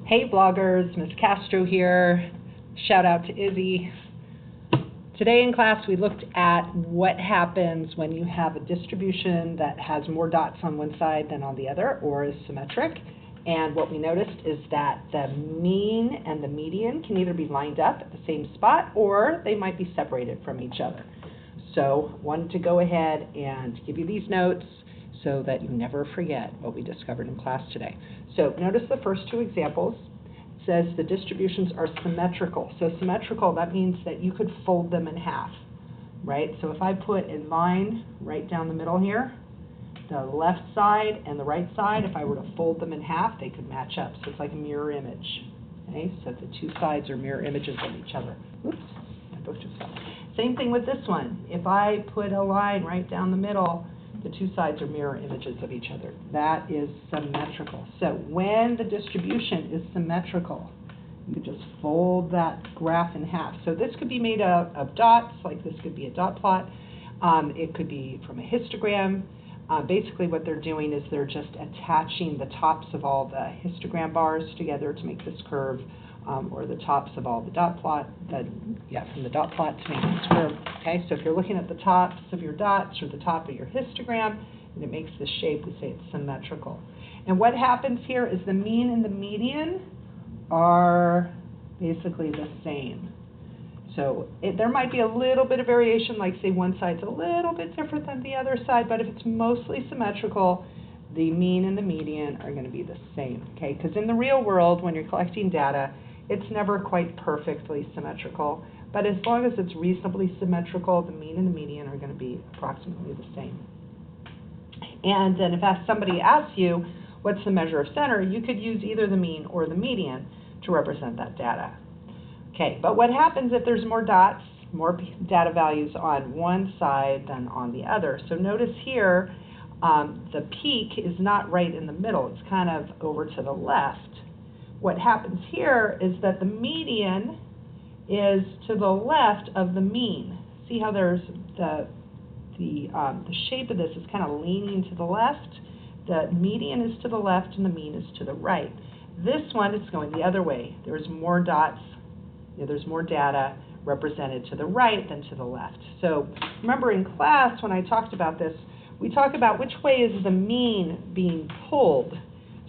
Hey bloggers, Ms. Castro here. Shout out to Izzy. Today in class we looked at what happens when you have a distribution that has more dots on one side than on the other, or is symmetric. And what we noticed is that the mean and the median can either be lined up at the same spot or they might be separated from each other. So wanted to go ahead and give you these notes so that you never forget what we discovered in class today. So notice the first two examples. It says the distributions are symmetrical. So symmetrical, that means that you could fold them in half, right? So if I put a line right down the middle here, the left side and the right side, if I were to fold them in half, they could match up. So it's like a mirror image. Okay, so the two sides are mirror images of each other. Oops, my book just fell. Same thing with this one. If I put a line right down the middle, the two sides are mirror images of each other. That is symmetrical. So when the distribution is symmetrical, you could just fold that graph in half. So this could be made of dots, like this could be a dot plot. It could be from a histogram. Basically what they're doing is they're just attaching the tops of all the histogram bars together to make this curve, or the tops of all the dot plot, from the dot plot to make this curve. Okay, so if you're looking at the tops of your dots or the top of your histogram, and it makes this shape, we say it's symmetrical. And what happens here is the mean and the median are basically the same. So there might be a little bit of variation, like say one side's a little bit different than the other side, but if it's mostly symmetrical, the mean and the median are going to be the same, okay? Because in the real world, when you're collecting data, it's never quite perfectly symmetrical, but as long as it's reasonably symmetrical, the mean and the median are going to be approximately the same. And then if somebody asks you, what's the measure of center, you could use either the mean or the median to represent that data. Okay, but what happens if there's more dots, more data values on one side than on the other? So notice here, the peak is not right in the middle. It's kind of over to the left. What happens here is that the median is to the left of the mean. See how there's the shape of this is kind of leaning to the left. The median is to the left and the mean is to the right. This one is going the other way. There's more dots. There's more data represented to the right than to the left. So remember in class when I talked about this, we talk about which way is the mean being pulled.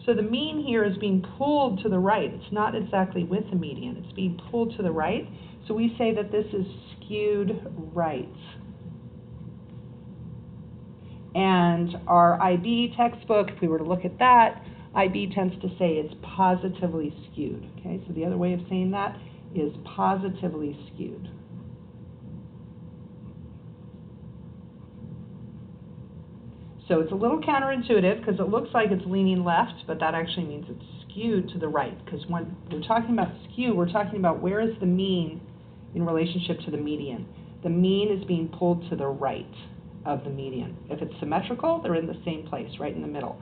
So the mean here is being pulled to the right. It's not exactly with the median. It's being pulled to the right. So we say that this is skewed right. And our IB textbook, if we were to look at that, IB tends to say it's positively skewed. Okay, so the other way of saying that is positively skewed. So it's a little counterintuitive because it looks like it's leaning left, but that actually means it's skewed to the right. Because when we're talking about skew, we're talking about where is the mean in relationship to the median. The mean is being pulled to the right of the median. If it's symmetrical, they're in the same place, right in the middle.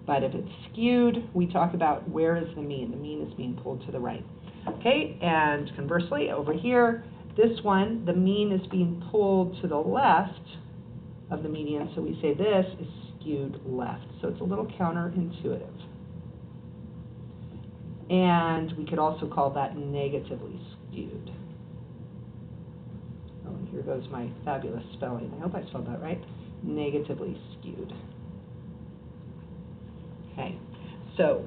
But if it's skewed, we talk about where is the mean. The mean is being pulled to the right. Okay, and conversely, over here, this one, the mean is being pulled to the left of the median, so we say this is skewed left. So it's a little counterintuitive. And we could also call that negatively skewed. Oh, and here goes my fabulous spelling. I hope I spelled that right. Negatively skewed. Okay, so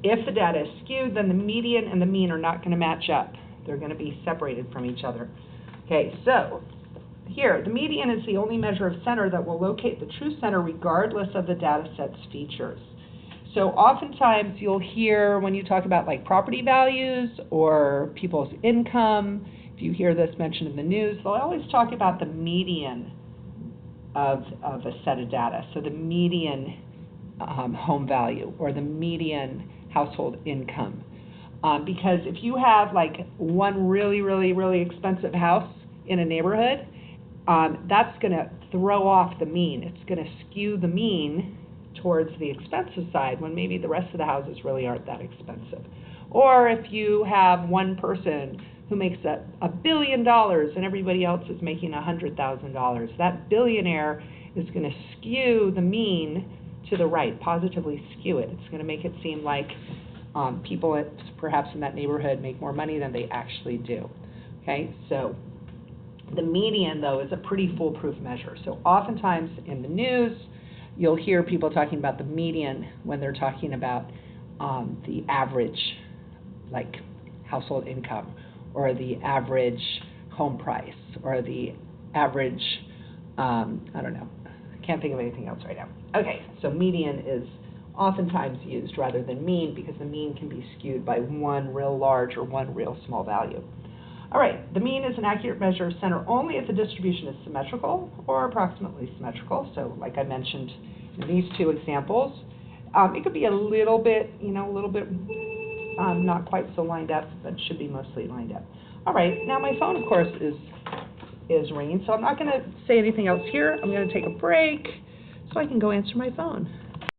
if the data is skewed, then the median and the mean are not going to match up. They're going to be separated from each other. Okay, so here, the median is the only measure of center that will locate the true center regardless of the data set's features. So oftentimes you'll hear when you talk about like property values or people's income, if you hear this mentioned in the news, they'll always talk about the median of a set of data. So the median home value or the median household income. Because if you have like one really, really, really expensive house in a neighborhood, that's going to throw off the mean. It's going to skew the mean towards the expensive side when maybe the rest of the houses really aren't that expensive. Or if you have one person who makes $1 billion and everybody else is making $100,000, that billionaire is going to skew the mean to the right, positively skew it. It's going to make it seem like people perhaps in that neighborhood make more money than they actually do. Okay, so the median, though, is a pretty foolproof measure. So oftentimes in the news, you'll hear people talking about the median when they're talking about the average, like, household income, or the average home price, or the average, I don't know, can't think of anything else right now. Okay, so median is oftentimes used rather than mean, because the mean can be skewed by one real large or one real small value. All right, the mean is an accurate measure of center only if the distribution is symmetrical or approximately symmetrical. So like I mentioned in these two examples, it could be a little bit, not quite so lined up, but should be mostly lined up. All right, now my phone, of course, is ringing, so I'm not going to say anything else here. I'm going to take a break so I can go answer my phone.